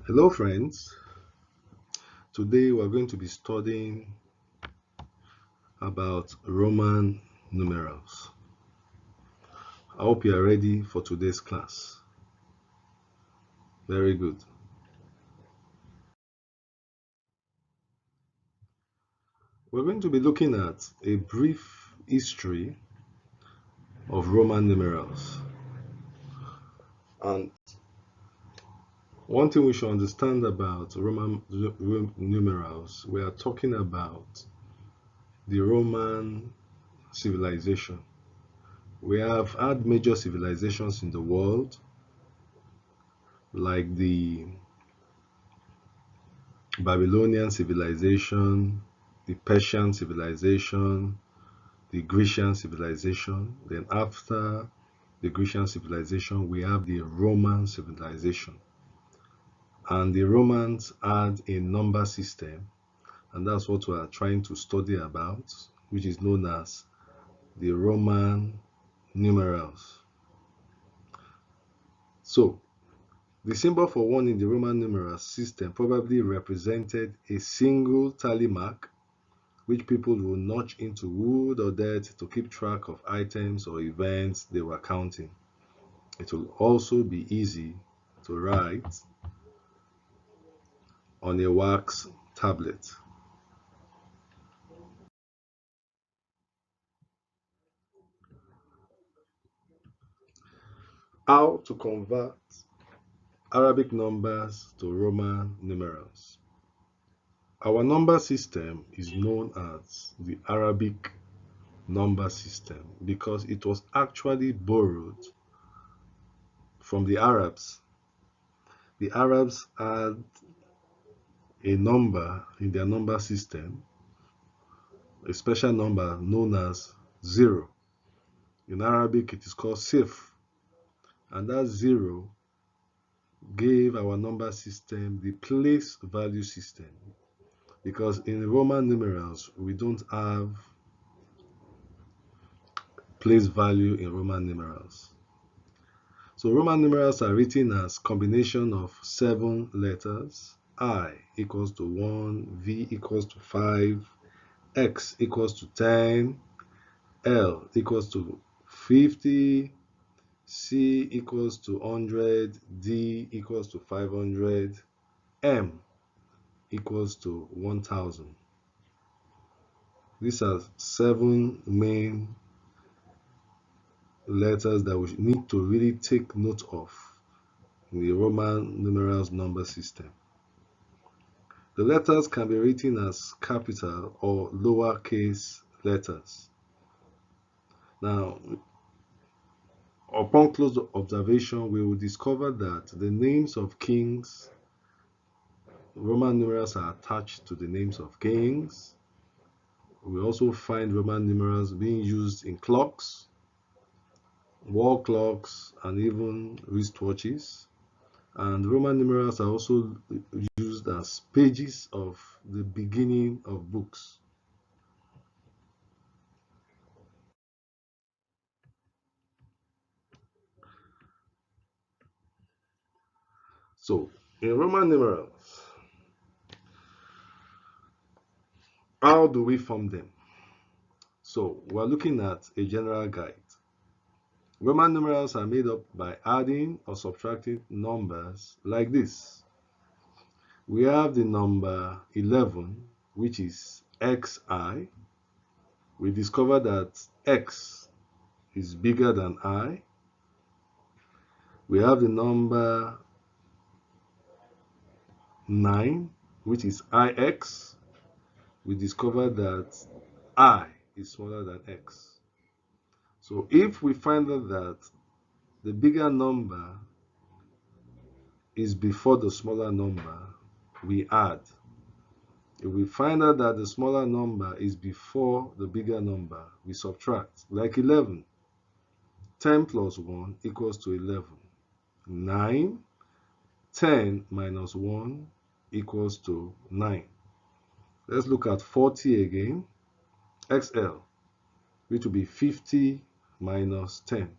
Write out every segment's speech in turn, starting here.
Hello friends, today we're going to be studying about Roman numerals. I hope you are ready for today's class. Very good. We're going to be looking at a brief history of Roman numerals. And one thing we should understand about Roman numerals, we are talking about the Roman civilization. We have had major civilizations in the world, like the Babylonian civilization, the Persian civilization, the Grecian civilization. Then after the Grecian civilization, we have the Roman civilization. And the Romans had a number system, and that's what we are trying to study about, which is known as the Roman numerals. So, the symbol for one in the Roman numeral system probably represented a single tally mark which people will notch into wood or dirt to keep track of items or events they were counting. It will also be easy to write on a wax tablet. How to convert Arabic numbers to Roman numerals. Our number system is known as the Arabic number system because it was actually borrowed from the Arabs. The Arabs had a number in their number system, a special number known as zero. In Arabic, it is called sif. And that zero gave our number system the place value system. Because in Roman numerals, we don't have place value in Roman numerals. So Roman numerals are written as combination of 7 letters. I equals to 1, V equals to 5, X equals to 10, L equals to 50, C equals to 100, D equals to 500, M equals to 1000. These are 7 main letters that we need to really take note of in the Roman numerals number system. The letters can be written as capital or lowercase letters. Now, upon close observation, we will discover that the names of kings, Roman numerals are attached to the names of kings. We also find Roman numerals being used in clocks, wall clocks, and even wristwatches. And Roman numerals are also used as pages of the beginning of books. So, in Roman numerals, how do we form them? So, we're looking at a general guide. Roman numerals are made up by adding or subtracting numbers like this. We have the number 11, which is xi. We discover that x is bigger than I. We have the number 9, which is ix. We discover that I is smaller than x. So if we find out that the bigger number is before the smaller number, we add. If we find out that the smaller number is before the bigger number, we subtract. Like 11. 10 plus 1 equals to 11. 9. 10 minus 1 equals to 9. Let's look at 40 again. XL, which will be 50 minus 10.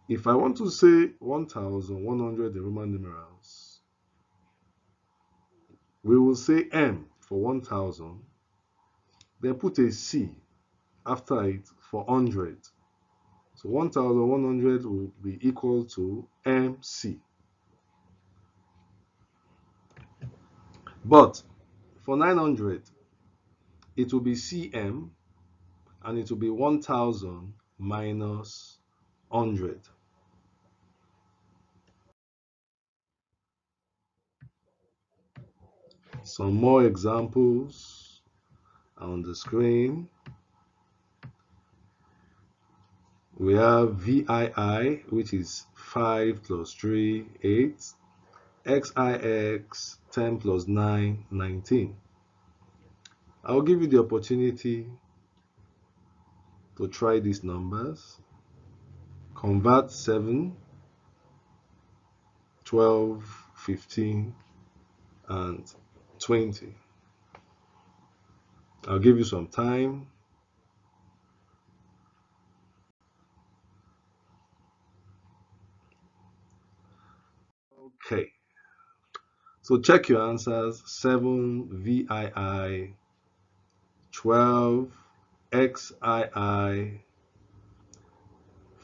If I want to say 1100 in Roman numerals, We will say M for 1000, then put a C after it for 100. So 1100 will be equal to MC. But for 900, it will be CM, and it will be 1000 minus 100. Some more examples on the screen. We have VII, which is 5 plus 3, 8. XIX, 10 plus 9, 19. I'll give you the opportunity to try these numbers. Convert 7, 12, 15, and 20. I'll give you some time. Okay. So check your answers. 7 VII, 12 XII,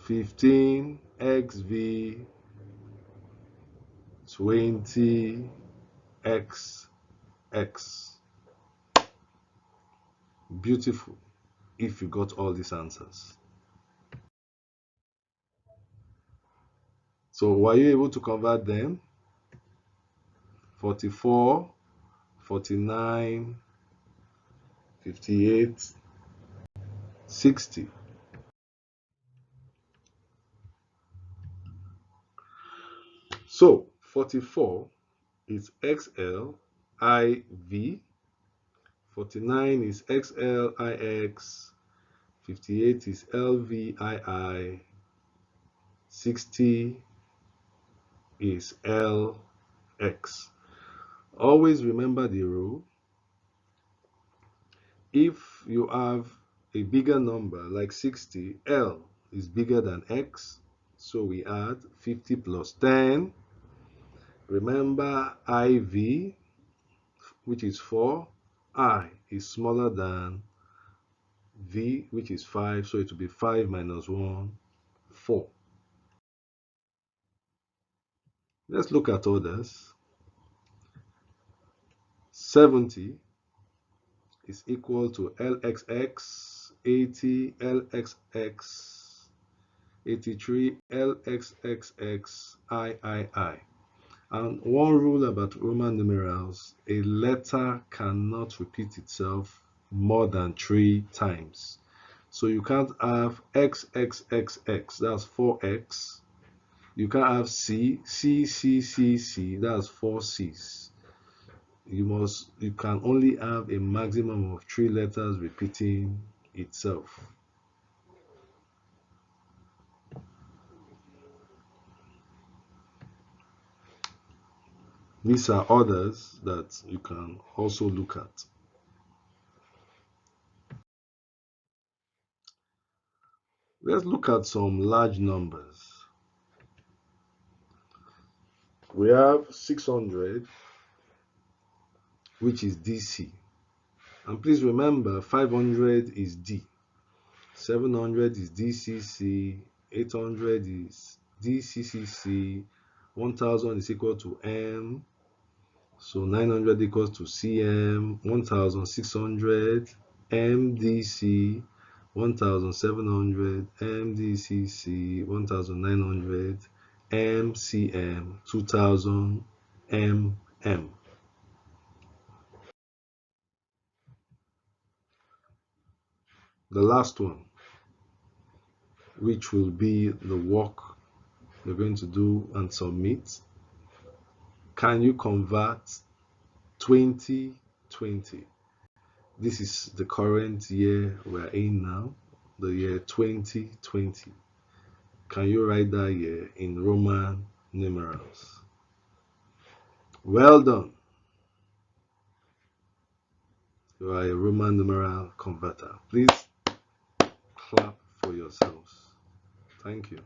15 XV, 20 XX. Beautiful if you got all these answers. So were you able to convert them? 44, 49, 58, 60. So 44 is XLIV, 49 is XLIX, 58 is LVII, 60 is LX. Always remember the rule. If you have a bigger number like 60, L is bigger than X, so we add 50 plus 10. Remember IV, which is 4, I is smaller than V, which is 5, so it will be 5 minus 1, 4. Let's look at others. 70 is equal to LXX, 80 LXX, 83 LXXX, III. And one rule about Roman numerals, a letter cannot repeat itself more than 3 times. So you can't have XXXX, that's 4X. You can't have C, C, C, C, C, that's 4 C's. You can only have a maximum of 3 letters repeating itself. These are others that you can also look at. Let's look at some large numbers. We have 600, which is DC. And please remember, 500 is D. 700 is DCC. 800 is DCCC. 1000 is equal to M. So 900 equals to CM. 1600 MDC. 1700 MDCC. 1900 MCM. 2000 MM. The last one, which will be the work you're going to do and submit. Can you convert 2020? This is the current year we're in now, the year 2020. Can you write that year in Roman numerals? Well done. You are a Roman numeral converter. Please clap for yourselves. Thank you.